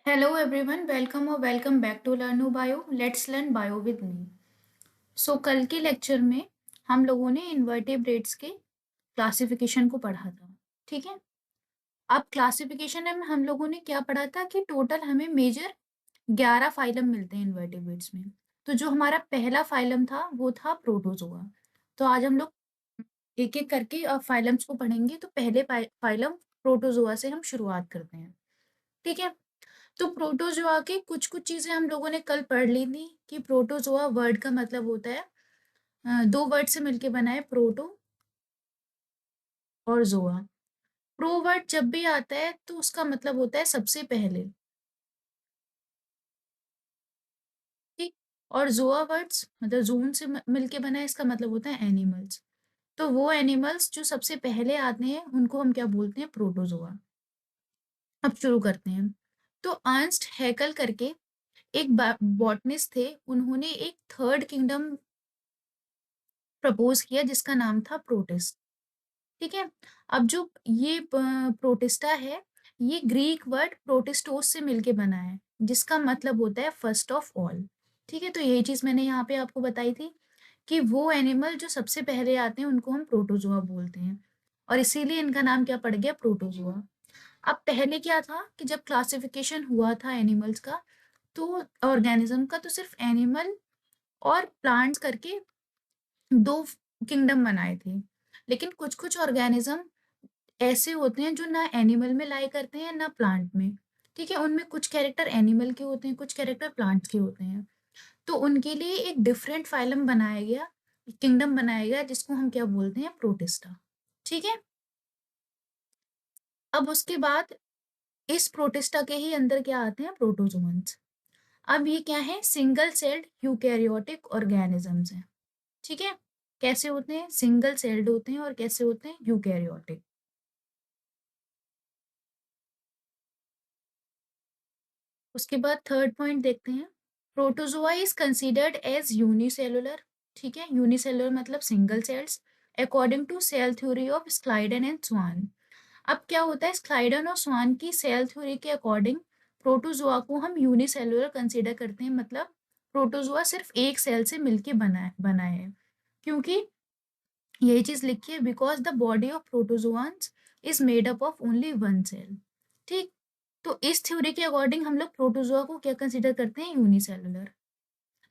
Hello everyone, welcome or welcome back to Learn Bio. Let's learn bio with me. कल के lecture में हम लोगों ने इन्वर्टेब्रेट्स के क्लासिफिकेशन को पढ़ा था, ठीक है? अब क्लासिफिकेशन में हम लोगों ने क्या पढ़ा था कि टोटल हमें मेजर 11 फाइलम मिलते हैं इन्वर्टेब्रेट्स में। तो जो हमारा पहला फाइलम था वो था प्रोटोजोआ। तो आज हम लोग एक-एक करके फाइलम्स को पढ़ेंगे। तो पहले फाइलम प्रोटोजोआ से हम शुरुआत करते हैं, ठीक है? तो प्रोटोजोआ की कुछ-कुछ चीज़ें हम लोगों ने कल पढ़ ली थी कि प्रोटोजोआ वर्ड का मतलब होता है 2 वर्ड से मिलके बना है प्रोटो और ज़ोआ। प्रो वर्ड जब भी आता है तो उसका मतलब होता है सबसे पहले, ठीक? और ज़ोआ वर्ड्स मतलब ज़ून से मिलके बना है, इसका मतलब होता है एनिमल्स। तो वो एनिमल्स जो सबसे पहले आते हैं उनको हम क्या बोलते हैं? प्रोटोजोआ। अब शुरू करते हैं। तो अर्न्स्ट हैकेल करके एक बॉटनिस्ट थे, उन्होंने एक थर्ड किंगडम प्रपोज किया जिसका नाम था प्रोटिस्ट, ठीक है? अब जो ये प्रोटिस्टा है, ये ग्रीक वर्ड प्रोटिस्टोस से मिलके बना है, जिसका मतलब होता है फर्स्ट ऑफ ऑल, ठीक है? तो यही चीज़ मैंने यहाँ पे आपको बताई थी कि वो एनिमल जो सबसे पहले आते हैं उनको हम प्रोटोज़ोआ बोलते हैं और इसीलिए इनका नाम क्या पड़ गया? प्रोटोज़ोआ। अब पहले क्या था कि जब क्लासिफिकेशन हुआ था एनिमल्स का, तो ऑर्गेनिज़्म का, तो सिर्फ एनिमल और प्लांट्स करके 2 किंगडम बनाए थे। लेकिन कुछ-कुछ ऑर्गेनिज़्म ऐसे होते हैं जो ना एनिमल में लाई करते हैं ना प्लांट में, ठीक है? उनमें कुछ कैरेक्टर एनिमल के होते हैं, कुछ कैरेक्टर प्लांट्स के होते हैं। तो उनके लिए एक डिफरेंट फाइलम बनाया गया, किंगडम बनाया गया जिसको हम क्या बोलते हैं? प्रोटिस्टा, ठीक है? अब उसके बाद इस प्रोटिस्टा के ही अंदर क्या आते हैं? प्रोटोज़ोअन्स। अब ये क्या है? सिंगल सेल्ड यूकेरियोटिक ऑर्गेनिज़म्स हैं, ठीक है? कैसे होते हैं? सिंगल सेल्ड होते हैं और कैसे होते हैं? यूकेरियोटिक। उसके बाद थर्ड पॉइंट देखते हैं। Protozoa is considered as unicellular, ठीक है? यूनिसेलुलर मतलब single cells, according to cell theory of Schleiden and Schwann. अब क्या होता है? स्लाइडन और स्वान की सेल थ्योरी के अकॉर्डिंग प्रोटोजोआ को हम यूनिसेलुलर कंसीडर करते हैं, मतलब प्रोटोजोआ सिर्फ एक सेल से मिलके बना है, क्योंकि यही चीज लिखी है because the body of protozoans is made up of only one cell, ठीक? तो इस थ्योरी के अकॉर्डिंग हम लोग प्रोटोजोआ को क्या कंसीडर करते हैं? यूनिसेलुलर।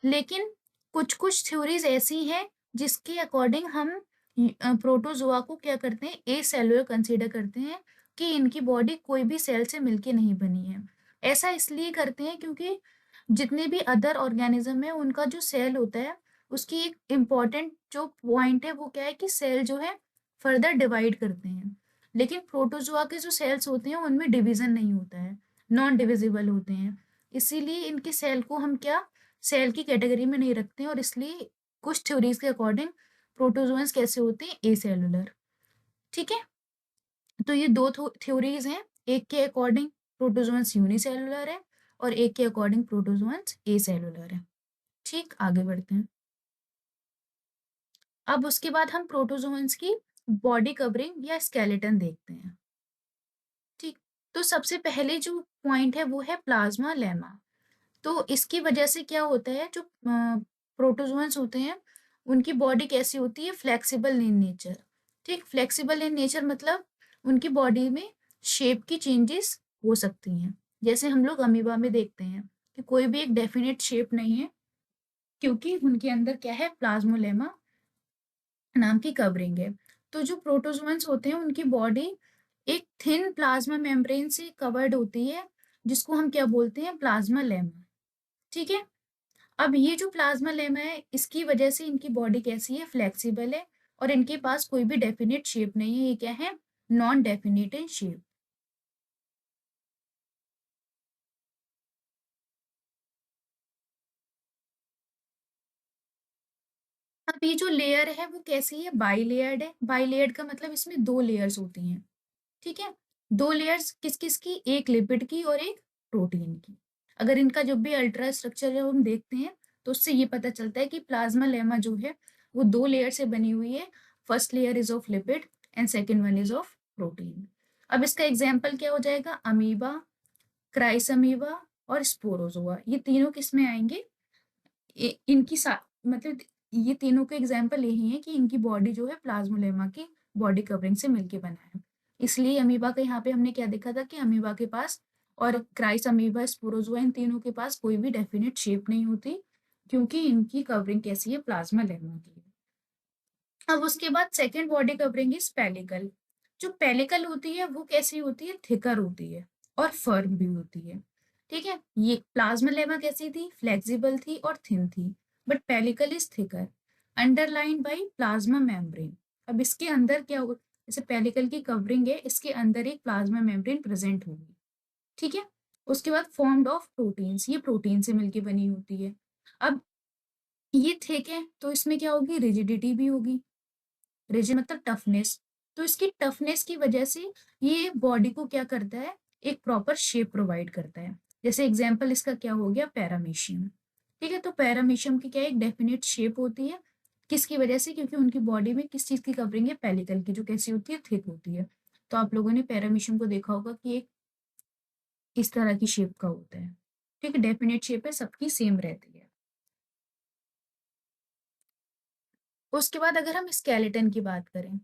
लेकिन कुछ-कुछ थ्योरीज ऐसी हैं जिसके अकॉर्डिंग हम प्रोटोजोआ को क्या करते हैं? एसेलुलर कंसीडर करते हैं कि इनकी बॉडी कोई भी सेल से मिलके नहीं बनी है। ऐसा इसलिए करते हैं क्योंकि जितने भी अदर ऑर्गेनिज्म है उनका जो सेल होता है, उसकी एक इम्पॉर्टेंट जो पॉइंट है वो क्या है कि सेल जो है फर्दर डिवाइड करते हैं। लेकिन प्रोटोजोआ के जो सेल्स होते हैं उनमें डिवीजन नहीं होता है, नॉन डिविजिबल होते हैं। इसीलिए इनके सेल को हम क्या सेल की कैटेगरी में नहीं रखते हैं और इसलिए कुछ थ्योरीज के अकॉर्डिंग प्रोटोजोअन्स कैसे होते हैं? एसेलुलर, ठीक है? तो ये दो थ्योरीज हैं, एक के अकॉर्डिंग प्रोटोजोअन्स यूनिसेलुलर है और एक के अकॉर्डिंग प्रोटोजोअन्स एसेलुलर है, ठीक? आगे बढ़ते हैं। अब उसके बाद हम प्रोटोजोअन्स की बॉडी कवरिंग या स्केलेटन देखते हैं, ठीक? तो सबसे पहले जो पॉइंट है वो है प्लाज्मा लेमा। तो इसकी वजह से क्या होता है? जो प्रोटोजोअन्स होते हैं उनकी बॉडी कैसी होती है? फ्लेक्सिबल इन नेचर, ठीक? फ्लेक्सिबल इन नेचर मतलब उनकी बॉडी में शेप की चेंजेस हो सकती हैं, जैसे हम लोग अमीबा में देखते हैं कि कोई भी एक डेफिनेट शेप नहीं है, क्योंकि उनके अंदर क्या है? प्लाज्मोलेमा नाम की कवरिंग है। तो जो प्रोटोजोअन्स होते हैं उनकी बॉडी एक थिन प्लाज्मा मेम्ब्रेन से कवर्ड होती है, जिसको हम क्या बोलते हैं? प्लाज्मा लेमा, ठीक है? अब ये जो प्लाज्मा लेमा है इसकी वजह से इनकी बॉडी कैसी है? फ्लेक्सिबल है और इनके पास कोई भी डेफिनेट शेप नहीं है। ये क्या है? Non definite in shape. अब ये जो लेयर है वो कैसी है? बाई लेयर्ड है। बाई लेयर्ड का मतलब इसमें 2 लेयर्स होती हैं, ठीक है? 2 लेयर्स किस-किस की? एक लिपिड की और एक प्रोटीन की। अगर इनका जो भी अल्ट्रा स्ट्रक्चर जब हम देखते हैं, तो उससे ये पता चलता है कि प्लाज्मा लेमा जो है, वो 2 लेयर से बनी हुई है। First layer is of lipid and second one is of protein. अब इसका एग्ज़ाम्पल क्या हो जाएगा? अमीबा, क्राइसअमीबा और स्पोरोजोआ, ये तीनों किस में आएंगे? इनकी मतलब ये तीनों के एग्जाम्पल यही है कि इनकी बॉडी जो है प्लाज्मोलेमा की बॉडी कवरिंग से मिलके बना है। इसलिए अमीबा का यहाँ पे हमने क्या देखा था कि अमीबा के पास और क्राइस अमीबा, स्पोरोजोआ, इन तीनों के पास कोई भी डेफिनेट शेप नहीं होती, क्योंकि इनकी कवरिंग कैसी है? प्लाज्मा लेमा की। अब उसके बाद second body covering is pellicle. जो पेलिकल होती है वो कैसी होती है? थिकर होती है और फर्म भी होती है। ठीक है, ये प्लाज्मा लेमा कैसी थी? फ्लेक्सिबल थी और थिन थी, but pellicle is thicker, underline by plasma membrane. अब इसके अंदर क्या होगा? जैसे पेलिकल की कवरिंग है, इसके अंदर एक प्लाज्मा मेम्ब्रेन प्रेजेंट होगी। ठीक है, उसके बाद फॉर्म्ड ऑफ प्रोटीन्स, ये प्रोटीन से मिलके बनी होती है। अब ये थिक है तो इसमें क्या होगी? रिजिडिटी भी होगी। रिजिड मतलब टफनेस। तो इसकी टफनेस की वजह से ये बॉडी को क्या करता है? एक प्रॉपर शेप प्रोवाइड करता है। जैसे एग्जाम्पल इसका क्या हो गया? पैरामीशियम। ठीक है, तो पैरामीशियम की क्या एक डेफिनेट शेप होती है, किसकी वजह से? क्योंकि उनकी बॉडी में किस चीज की कवरिंग है? पेलिकल की, जो कैसी होती है? थिक होती है। तो आप लोगों ने पैरामीशियम को देखा होगा कि एक इस तरह की शेप का होता है। ठीक है, डेफिनेट शेप है, सबकी सेम रहती है। उसके बाद अगर हम स्केलेटन की बात करें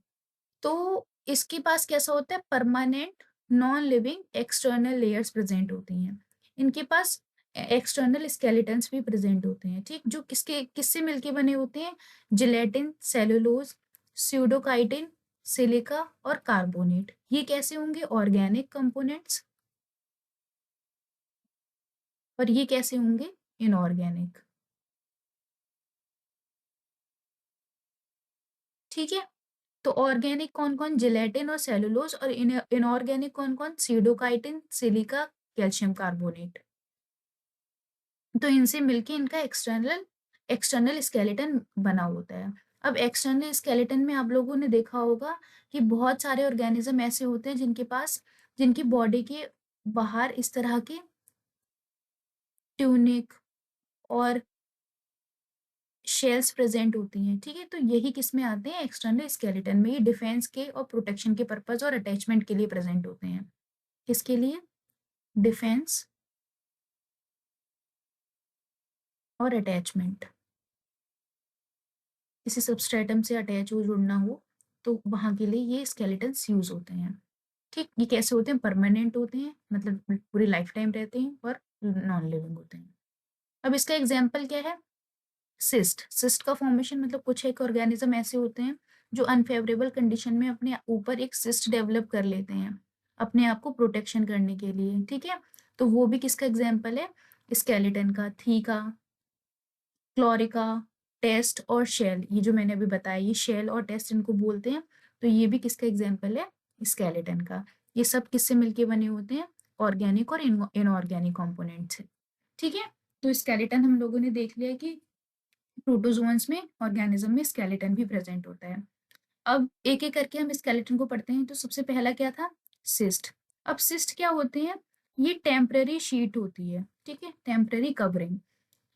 तो इसके पास कैसा होता है? Permanent non living external layers present होती हैं। इनके पास एक्सटर्नल स्केलेटन्स भी प्रेजेंट होते हैं। ठीक, जो किससे मिलके बने होते हैं? जिलेटिन, सेलुलोज, स्यूडोकाइटिन, सिलिका और कार्बोनेट। ये कैसे होंगे? Organic components. और ये कैसे होंगे? इनऑर्गेनिक। ठीक है, तो ऑर्गेनिक कौन कौन? जिलेटिन और सेलुलोज। और इनऑर्गेनिक कौन कौन? सीडोकाइटिन, सिलिका, कैल्शियम कार्बोनेट। तो इनसे मिलके इनका एक्सटर्नल एक्सटर्नल स्केलेटन बना होता है। अब एक्सटर्नल स्केलेटन में आप लोगों ने देखा होगा कि बहुत सारे ऑर्गेनिज्म ऐसे होते हैं जिनकी बॉडी के बाहर इस तरह के ट्यूनिक और शेल्स प्रेजेंट होती हैं। ठीक है, तो यही किस में आते हैं? एक्सटर्नल स्केलेटन में। ये डिफेंस के और प्रोटेक्शन के पर्पज और अटैचमेंट के लिए प्रेजेंट होते हैं। किसके लिए? डिफेंस और अटैचमेंट। किसी सबस्ट्रेटम से अटैच हो, जुड़ना हो, तो वहां के लिए ये स्केलेटन्स यूज होते हैं। ठीक, ये कैसे होते हैं? परमानेंट होते हैं, मतलब पूरी लाइफ टाइम रहते हैं, और नॉन लिविंग होते हैं। अब इसका एग्जाम्पल क्या है? सिस्ट। सिस्ट का फॉर्मेशन मतलब कुछ एक ऑर्गेनिज्म ऐसे होते हैं जो अनफेवरेबल कंडीशन में अपने ऊपर एक सिस्ट डेवलप कर लेते हैं अपने आप को प्रोटेक्शन करने के लिए। ठीक है, तो वो भी किसका एग्जाम्पल है? स्केलेटन का। थीका, क्लोरिका, टेस्ट और शेल, ये जो मैंने अभी बताया, ये शेल और टेस्ट इनको बोलते हैं। तो ये भी किसका एग्जाम्पल है? स्केलेटन का। ये सब किससे मिलके बने होते हैं? ऑर्गेनिक और इनऑर्गेनिक कंपोनेंट से। ठीक है, तो स्केलेटन हम लोगों ने देख लिया कि प्रोटोजोअन्स में, ऑर्गेनिज्म में स्केलेटन भी प्रेजेंट होता है। अब एक एक करके हम स्केलेटन को पढ़ते हैं। तो सबसे पहला क्या था? सिस्ट। अब सिस्ट क्या होते हैं? ये टेम्पररी शीट होती है। ठीक है, temporary covering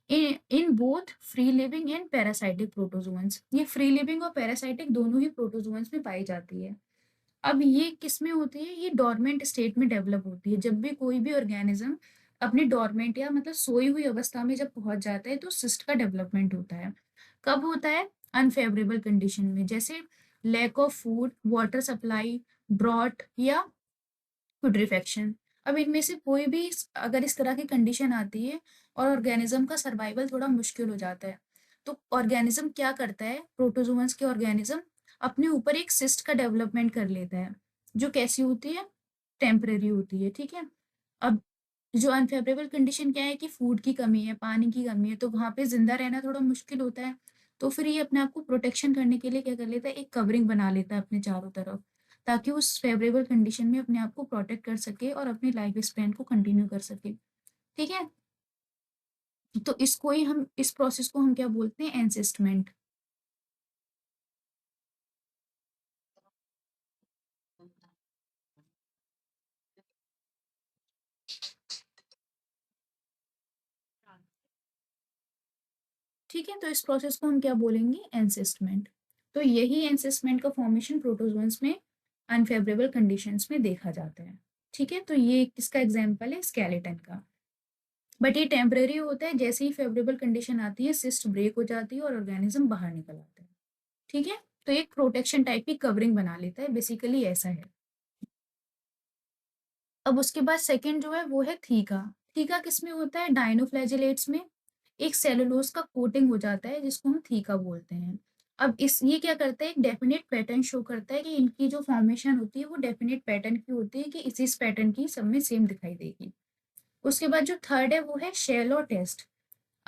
in both free living and parasitic protozoans. ये फ्री लिविंग और पैरासाइटिक दोनों ही प्रोटोजोअन्स में पाई जाती है। अब ये किस में होती है? ये डोरमेंट स्टेट में डेवलप होती है। जब भी कोई भी ऑर्गेनिज्म अपनी डोरमेंट या मतलब सोई हुई अवस्था में जब पहुंच जाता है तो सिस्ट का डेवलपमेंट होता है। कब होता है? अनफेवरेबल कंडीशन में, जैसे lack of food, water supply, drought या पुट्रिफेक्शन। अब इनमें से कोई भी अगर इस तरह की कंडीशन आती है और ऑर्गेनिज्म का सर्वाइवल थोड़ा मुश्किल हो जाता है, तो ऑर्गेनिज्म क्या करता है? प्रोटोजोअन्स के ऑर्गेनिज्म अपने ऊपर एक सिस्ट का डेवलपमेंट कर लेता है, जो कैसी होती है? टेम्परेरी होती है। ठीक है, अब जो अनफेवरेबल कंडीशन क्या है कि फूड की कमी है, पानी की कमी है, तो वहां पे जिंदा रहना थोड़ा मुश्किल होता है। तो फिर ये अपने आप को प्रोटेक्शन करने के लिए क्या कर लेता है? एक कवरिंग बना लेता है अपने चारों तरफ, ताकि उस फेवरेबल कंडीशन में अपने आप को प्रोटेक्ट कर सके और अपनी लाइफ स्पैन को कंटिन्यू कर सके। ठीक है, तो इसको ही हम, इस प्रोसेस को हम क्या बोलते हैं? एंसिस्टमेंट। ठीक है, तो इस प्रोसेस को हम क्या बोलेंगे? एंसिस्टमेंट। तो यही एंसिस्टमेंट का फॉर्मेशन प्रोटोजोन्स में अनफेवरेबल कंडीशंस में देखा जाता है। ठीक है, तो ये किसका एग्जाम्पल है, स्केलेटन का। बट ये टेम्परेरी होता है, जैसे ही फेवरेबल कंडीशन आती है सिस्ट ब्रेक हो जाती है और ऑर्गेनिज्म बाहर निकल आता है। ठीक है, तो एक प्रोटेक्शन टाइप की कवरिंग बना लेता है, बेसिकली ऐसा है। अब उसके बाद सेकंड जो है वो है थीका। थीका किस में होता है, डाइनोफ्लैजिलेट्स में एक सेलुलोज का कोटिंग हो जाता है जिसको हम थीका बोलते हैं। अब इस ये क्या करता है, एक डेफिनेट पैटर्न शो करता है कि इनकी जो फॉर्मेशन होती है वो डेफिनेट पैटर्न की होती है कि इस पैटर्न की सब में सेम दिखाई देगी। उसके बाद जो थर्ड है वो है शेलो टेस्ट।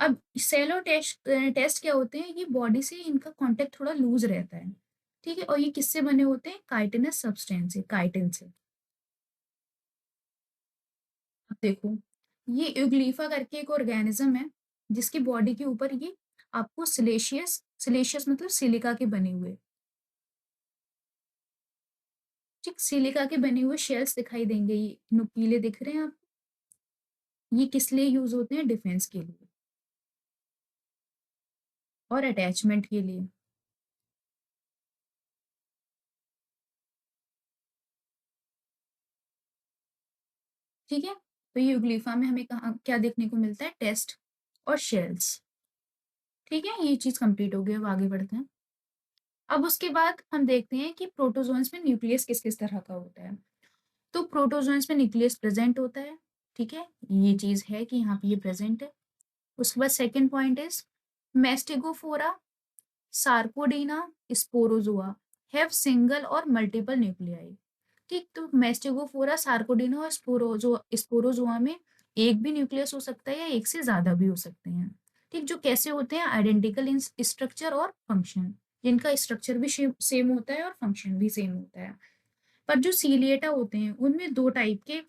अब सेलो टेस्ट क्या होते हैं, ये बॉडी से इनका कांटेक्ट थोड़ा लूज रहता है। ठीक है, और ये किससे बने होते हैं, काइटिनस सब्सटेंस से, काइटिन से। अब देखो, ये यूग्लीफा करके एक ऑर्गेनिज्म है जिसकी बॉडी के ऊपर ये आपको सिलेशियस, सिलेशियस मतलब सिलिका के बने हुए, ठीक, सिलिका के बने हुए शेल्स दिखाई देंगे, ये नुकीले दिख रहे हैं आप। ये किस लिए यूज होते हैं, डिफेंस के लिए और अटैचमेंट के लिए। ठीक है, तो ये यूग्लीफा में हमें कहाँ क्या देखने को मिलता है, टेस्ट और शेल्स। ठीक है, ये चीज कंप्लीट हो गई, अब आगे बढ़ते हैं। अब उसके बाद हम देखते हैं कि प्रोटोजोन्स में न्यूक्लियस किस किस तरह का होता है। तो प्रोटोजोन्स में न्यूक्लियस प्रेजेंट होता है। ठीक है, ये चीज है कि यहाँ पे ये प्रेजेंट है। उसके बाद second point is Mastigophora, Sarcodina, Sporozoa have single और मल्टीपल न्यूक्लियाई। ठीक, तो मेस्टिगोफोरा, सार्कोडीना और स्पोरोजोआ में एक भी न्यूक्लियस हो सकता है या एक से ज्यादा भी हो सकते हैं। ठीक, जो कैसे होते हैं, आइडेंटिकल इन स्ट्रक्चर और फंक्शन, जिनका स्ट्रक्चर भी सेम होता है और फंक्शन भी सेम होता है। पर जो सीलिएटा होते हैं उनमें दो टाइप के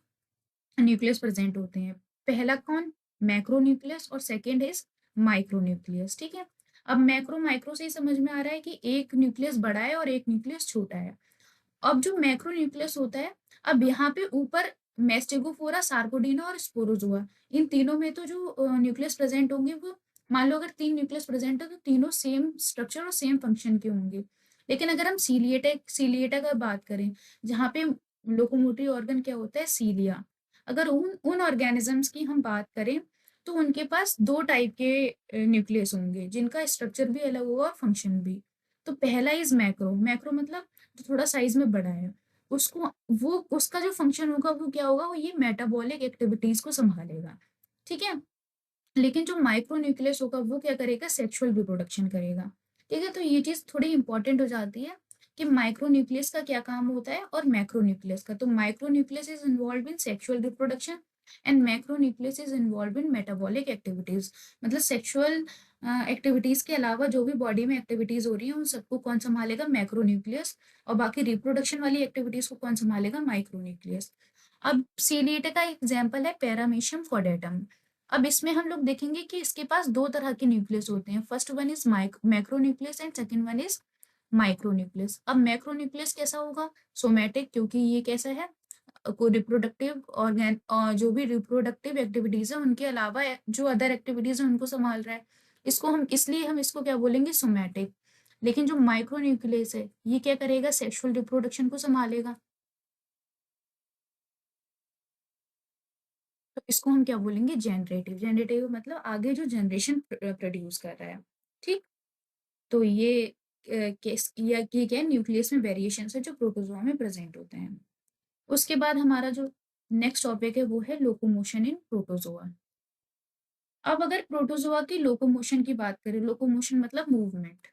न्यूक्लियस प्रेजेंट होते हैं। पहला कौन, मैक्रोन्यूक्लियस, और सेकेंड इज माइक्रोन्यूक्लियस। ठीक है, अब मैक्रो माइक्रो से ही समझ में आ रहा है कि एक न्यूक्लियस बड़ा है और एक न्यूक्लियस छोटा है। अब जो मैक्रो न्यूक्लियस होता है, अब यहाँ पे ऊपर मेस्टेगोफोरा, सार्कोडीना और स्पोरोजोआ, इन तीनों में तो जो न्यूक्लियस प्रेजेंट होंगे वो, मान लो अगर तीन न्यूक्लियस प्रेजेंट है तो तीनों सेम स्ट्रक्चर और सेम फंक्शन के होंगे। लेकिन अगर हम सीलिएटा का बात करें, जहाँ पे लोकोमोटिव ऑर्गन क्या होता है, सीलिया, अगर उन उन ऑर्गेनिजम्स की हम बात करें तो उनके पास दो टाइप के न्यूक्लियस होंगे जिनका स्ट्रक्चर भी अलग होगा और फंक्शन भी। तो पहला इज मैक्रो, मैक्रो मतलब जो थोड़ा साइज में बड़ा है, उसको, वो उसका जो फंक्शन होगा वो क्या होगा, वो ये मेटाबॉलिक एक्टिविटीज को संभालेगा। ठीक है, लेकिन जो माइक्रो न्यूक्लियस होगा वो क्या करेगा, सेक्सुअल रिप्रोडक्शन करेगा। ठीक है, तो ये चीज थोड़ी इंपॉर्टेंट हो जाती है कि माइक्रो न्यूक्लियस का क्या काम होता है और मैक्रो न्यूक्लियस का। तो micro nucleus is involve in sexual reproduction and macro nucleus is involve in metabolic activities. मतलब सेक्सुअल एक्टिविटीज के अलावा जो भी बॉडी में एक्टिविटीज हो रही है उन सबको कौन संभालेगा, मैक्रो न्यूक्लियस, और बाकी रिप्रोडक्शन वाली एक्टिविटीज को कौन संभालेगा, माइक्रो न्यूक्लियस। अब सीलिएटा का एग्जाम्पल है पैरामीशियम फॉडेटम। अब इसमें हम लोग देखेंगे कि इसके पास दो तरह के न्यूक्लियस होते हैं, first one is macro nucleus and second one is micro nucleus. अब मैक्रो न्यूक्लियस कैसा होगा, सोमैटिक, क्योंकि ये कैसा है, को रिप्रोडक्टिव ऑर्गेन, जो भी रिप्रोडक्टिव एक्टिविटीज है उनके अलावा जो अदर एक्टिविटीज है उनको संभाल रहा है। इसको हम, इसलिए हम इसको क्या बोलेंगे, सोमैटिक। लेकिन जो माइक्रो न्यूक्लियस है ये क्या करेगा, सेक्सुअल रिप्रोडक्शन को संभालेगा। तो इसको हम क्या बोलेंगे, जनरेटिव। जनरेटिव मतलब आगे जो जनरेशन प्रोड्यूस कर रहा है। ठीक, तो ये केस ये क्या है, न्यूक्लियस में वेरिएशन है जो प्रोटोजोआ में प्रेजेंट होते हैं। उसके बाद हमारा जो नेक्स्ट टॉपिक है वो है लोकोमोशन इन प्रोटोजोआ। अब अगर प्रोटोजोआ की लोकोमोशन की बात करें, लोकोमोशन मतलब मूवमेंट,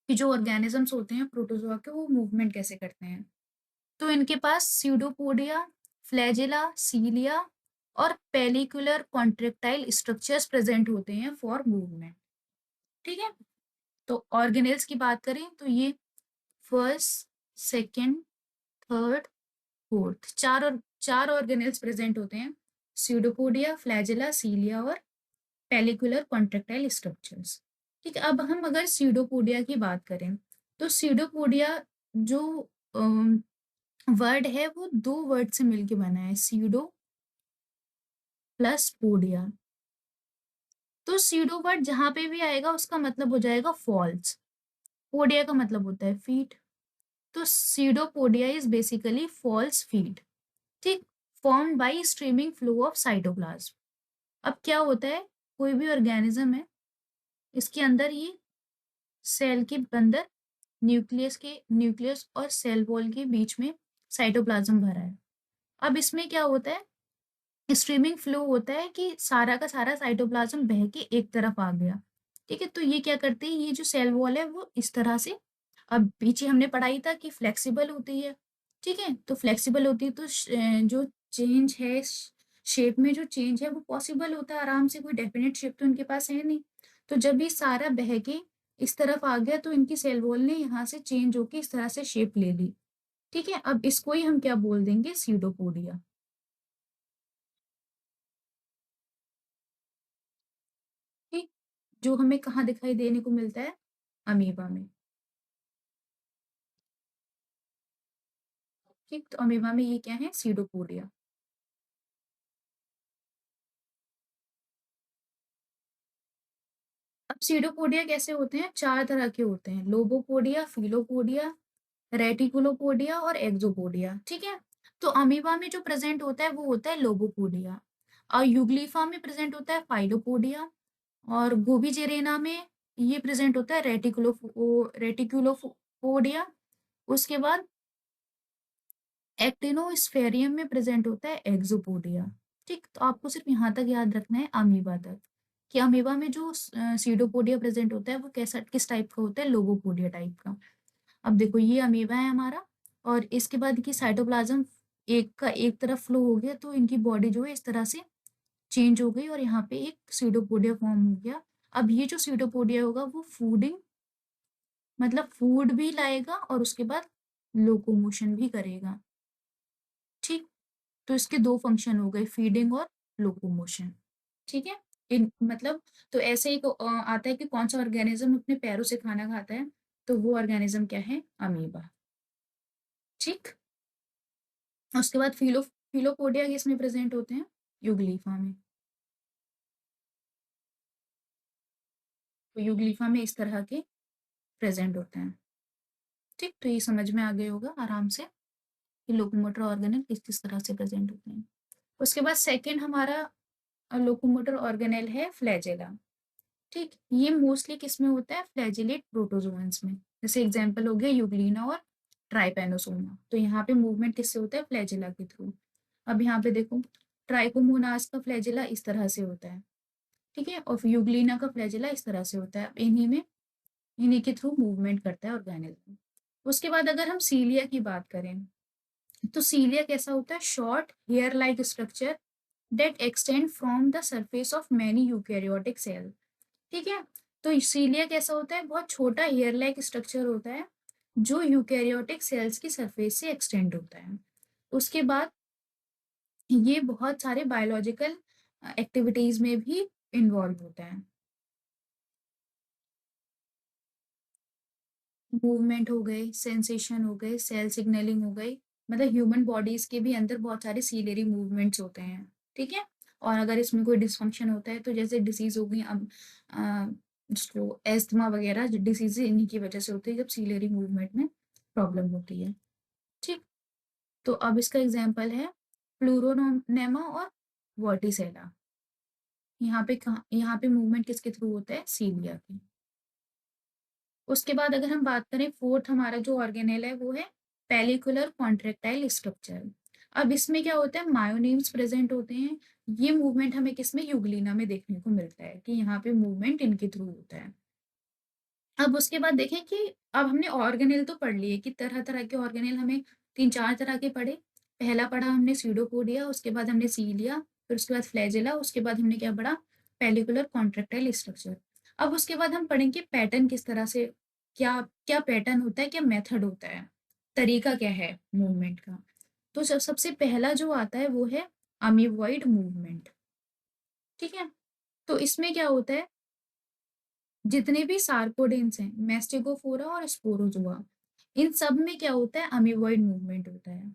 कि जो ऑर्गेनिजम्स होते हैं प्रोटोजोआ के वो मूवमेंट कैसे करते हैं। तो इनके पास स्यूडोपोडिया, फ्लैजेला, सीलिया और पेलिकुलर कॉन्ट्रेक्टाइल स्ट्रक्चर्स प्रेजेंट होते हैं फॉर मूवमेंट। ठीक है, तो ऑर्गेनेल्स की बात करें तो ये फर्स्ट, सेकंड, थर्ड, फोर्थ, चार ऑर्गेनेल्स प्रेजेंट होते हैं, स्यूडोपोडिया, फ्लैजेला, सीलिया और पेलिकुलर कॉन्ट्रेक्टाइल स्ट्रक्चर्स। ठीक है, अब हम अगर स्यूडोपोडिया की बात करें तो स्यूडोपोडिया जो वर्ड है वो दो वर्ड से मिलके बना है, स्यूडो प्लस पोडिया। तो स्यूडो वर्ड जहां पे भी आएगा उसका मतलब हो जाएगा फॉल्स, पोडिया का मतलब होता है फीट। तो pseudopodia is basically false feet, ठीक, formed by streaming flow of cytoplasm. अब क्या होता है, कोई भी ऑर्गेनिज्म है, इसके अंदर ये सेल के अंदर न्यूक्लियस और सेल वॉल के बीच में साइटोप्लाज्म भरा है। अब इसमें क्या होता है, स्ट्रीमिंग फ्लो होता है कि सारा का सारा साइटोप्लाज्म बह के एक तरफ आ गया। ठीक है, तो ये क्या करते हैं, ये जो सेल वॉल है वो इस तरह से, अब पीछे हमने पढ़ाई था कि फ्लेक्सिबल होती है। ठीक है, तो फ्लेक्सिबल होती है तो जो चेंज है शेप में, जो चेंज है वो पॉसिबल होता है आराम से, कोई डेफिनेट शेप तो इनके पास है नहीं। तो जब ये सारा बह के इस तरफ आ गया तो इनकी सेल वॉल ने यहाँ से चेंज होके इस तरह से शेप ले ली। ठीक है, अब इसको ही हम क्या बोल देंगे, सीडोपोडिया। ठीक, जो हमें कहाँ दिखाई देने को मिलता है, अमीबा में। ठीक, तो अमीबा में ये क्या है, सीडोपोडिया। अब सीडोपोडिया कैसे होते हैं, चार तरह के होते हैं, लोबोपोडिया, फिलोपोडिया, रेटिकुलोपोडिया और एक्सोपोडिया। ठीक है, तो अमीबा में जो प्रेजेंट होता है वो होता है लोबोपोडिया, और यूग्लीफा में प्रेजेंट होता है फाइलोपोडिया, और गोबीजेरेना में ये प्रेजेंट होता है रेटिकुलोपोडिया। उसके बाद एक्टिनोस्फेरियम में प्रेजेंट होता है एक्सोपोडिया। ठीक, तो आपको सिर्फ यहाँ तक याद रखना है अमीबा तक, कि अमीबा में जो सीडोपोडिया प्रेजेंट होता है वो कैसा, किस टाइप का होता है, लोबोपोडिया टाइप का। अब देखो ये अमीबा है हमारा, और इसके बाद की साइटोप्लाज्म एक का एक तरफ फ्लो हो गया तो इनकी बॉडी जो है इस तरह से चेंज हो गई और यहाँ पे एक सीडोपोडिया फॉर्म हो गया। अब ये जो सीडोपोडिया होगा वो फूडिंग, मतलब फूड भी लाएगा और उसके बाद लोकोमोशन भी करेगा। ठीक, तो इसके दो फंक्शन हो गए, फीडिंग और लोकोमोशन। ठीक है, इन मतलब, तो ऐसे ही आता है कि कौन सा ऑर्गेनिज्म अपने पैरों से खाना खाता है, तो वो ऑर्गेनिज्म क्या है, अमीबा। ठीक, उसके बाद फिलोपोडिया किस में प्रेजेंट होते हैं, यूग्लीफा में। तो यूग्लीफा में इस तरह के प्रेजेंट होते हैं। ठीक, तो ये समझ में आ गया होगा आराम से कि लोकोमोटर ऑर्गेनल किस किस तरह से प्रेजेंट होते हैं। उसके बाद सेकेंड हमारा लोकोमोटर ऑर्गेनल है फ्लैजेला। ठीक, ये मोस्टली किस में होता है, फ्लैजिलेट प्रोटोजोअन्स में, जैसे एग्जांपल हो गया यूग्लिना और ट्राइपैनोसोमा। तो यहाँ पे मूवमेंट किससे होता है, फ्लैजिला के थ्रू। अब यहाँ पे देखो, ट्राइकोमोनास का फ्लैजिला इस तरह से होता है, ठीक है, और यूग्लिना का फ्लैजिला इस तरह से होता है। इन्हीं के थ्रू मूवमेंट करता है ऑर्गेनिज्म। उसके बाद अगर हम सीलिया की बात करें, तो सीलिया कैसा होता है, short hair like structure that extend from the surface of many eukaryotic cell। ठीक है, तो इसीलिए कैसा होता है, बहुत छोटा हेयर लाइक स्ट्रक्चर होता है जो यूकैरियोटिक सेल्स की सरफेस से एक्सटेंड होता है। उसके बाद ये बहुत सारे बायोलॉजिकल एक्टिविटीज में भी इन्वॉल्व होता है, मूवमेंट हो गए, सेंसेशन हो गए, सेल सिग्नलिंग हो गई, मतलब ह्यूमन बॉडीज के भी अंदर बहुत सारे सीलियरी मूवमेंट्स होते हैं। ठीक है, और अगर इसमें कोई डिसफंक्शन होता है तो जैसे डिसीज हो गई, अब जो एस्थमा वगैरह डिसीज इन्हीं की वजह से होती है जब सीलियरी मूवमेंट में प्रॉब्लम होती है। ठीक, तो अब इसका एग्जाम्पल है प्लूरोनेमा और वर्टिसेला। यहाँ पे मूवमेंट किसके थ्रू होता है, सीलिया के। उसके बाद अगर हम बात करें, फोर्थ हमारा जो ऑर्गेनेल है वो है पेलिकुलर कॉन्ट्रेक्टाइल स्ट्रक्चर। अब इसमें क्या होता है, मायोनीम्स प्रेजेंट होते हैं। ये मूवमेंट हमें किसमें, यूग्लिना में देखने को मिलता है कि यहाँ पे मूवमेंट इनके थ्रू होता है। अब उसके बाद देखें कि अब हमने ऑर्गेनेल तो पढ़ लिए कि तरह तरह के ऑर्गेनेल हमें तीन चार तरह के पढ़े। पहला पढ़ा हमने सीडोपोडिया, उसके बाद हमने सीलिया, फिर उसके बाद फ्लैजेला, उसके बाद हमने क्या पढ़ा, पेलिकुलर कॉन्ट्रेक्टाइल स्ट्रक्चर। अब उसके बाद हम पढ़ेंगे पैटर्न किस तरह से, क्या क्या पैटर्न होता है, क्या मेथड होता है, तरीका क्या है मूवमेंट का। तो सबसे पहला जो आता है वो है अमीबॉइड मूवमेंट। ठीक है, तो इसमें क्या होता है, जितने भी सार्कोडेंस हैं, मैस्टेगोफोरा और स्पोरोजोआ, इन सब में क्या होता है, अमीबॉइड मूवमेंट होता है।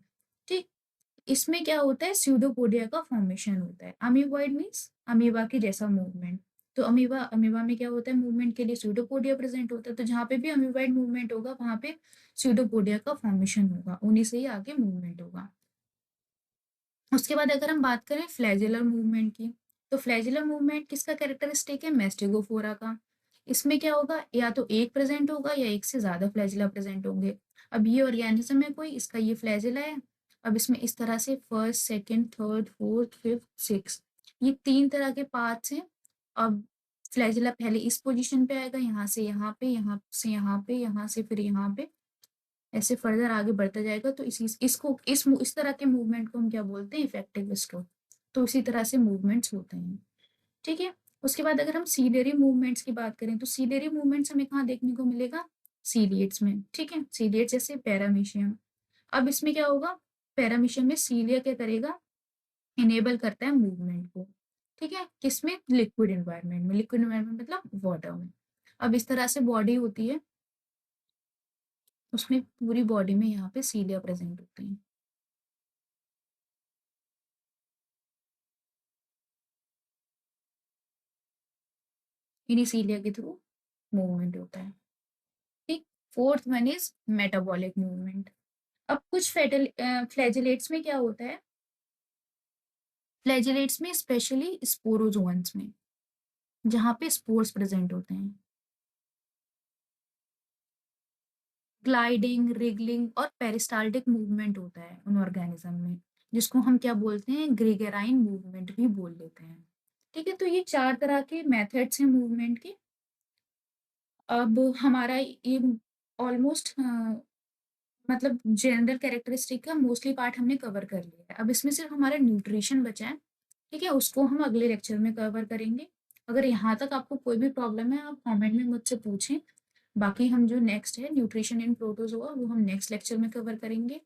ठीक, इसमें क्या होता है, स्यूडोपोडिया का फॉर्मेशन होता है। अमीबॉइड मीन्स अमीबा के जैसा मूवमेंट। तो अमीबा में क्या होता है, मूवमेंट के लिए स्यूडोपोडिया प्रेजेंट होता है, तो जहाँ पे भी अमीबॉइड मूवमेंट होगा वहाँ पे स्यूडोपोडिया का फॉर्मेशन होगा, उन्हीं से ही आगे मूवमेंट होगा। उसके बाद अगर हम बात करें फ्लैजेलर मूवमेंट की, तो फ्लैजेलर मूवमेंट किसका कैरेक्टरिस्टिक है, मैस्टेगोफोरा का। इसमें क्या होगा, या तो एक प्रेजेंट होगा या एक से ज्यादा फ्लैजिला प्रेजेंट होंगे। अब ये ऑर्गेनिज्म है कोई, इसका ये फ्लैजिला है। अब इसमें इस तरह से first, second, third, fourth, fifth, six, ये 3 तरह के पार्ट्स हैं। अब फ्लैजिला पहले इस पोजीशन पे आएगा, यहाँ से यहाँ पे, यहाँ से यहाँ पे, यहाँ से फिर यहाँ पे, ऐसे फर्दर आगे बढ़ता जाएगा। तो इस तरह के मूवमेंट को हम क्या बोलते हैं, इफेक्टिव स्ट्रोक। तो इसी तरह से मूवमेंट्स होते हैं, ठीक है। उसके बाद अगर हम सीलियरी मूवमेंट्स की बात करें, तो सीलियरी मूवमेंट्स हमें कहाँ देखने को मिलेगा, सीलिएट्स में, ठीक है। सीलिएट जैसे पैरामीशियम। अब इसमें क्या होगा, पैरामीशियम में सीलिया क्या करेगा, इनेबल करता है मूवमेंट को, ठीक है। किसमें, लिक्विड एनवायरनमेंट में, लिक्विड एनवायरनमेंट मतलब वाटर में। अब इस तरह से बॉडी होती है, उसमें पूरी बॉडी में यहाँ पे सीलिया प्रेजेंट होते हैं। इन्हीं सीलिया के थ्रू मूवमेंट होता है, ठीक। Fourth one is metabolic movement. अब कुछ फ्लैजिलेट्स में क्या होता है, फ्लैजिलेट्स में स्पेशली स्पोरोजोन्स में, जहाँ पे स्पोर्स प्रेजेंट होते हैं, ग्लाइडिंग, रिगलिंग और पेरिस्टाल्टिक मूवमेंट होता है उन ऑर्गेनिज्म में, जिसको हम क्या बोलते हैं, ग्रेगेराइन मूवमेंट भी बोल देते हैं, ठीक है। तो ये 4 तरह के मेथड्स हैं मूवमेंट के। अब हमारा ये ऑलमोस्ट मतलब जनरल कैरेक्टरिस्टिक का मोस्टली पार्ट हमने कवर कर लिया है। अब इसमें सिर्फ हमारा न्यूट्रिशन बचा है, ठीक है, उसको हम अगले लेक्चर में कवर करेंगे। अगर यहाँ तक आपको कोई भी प्रॉब्लम है, आप कमेंट में मुझसे पूछें। बाकी हम जो नेक्स्ट है न्यूट्रिशन इन प्रोटोजोआ, वो हम नेक्स्ट लेक्चर में कवर करेंगे।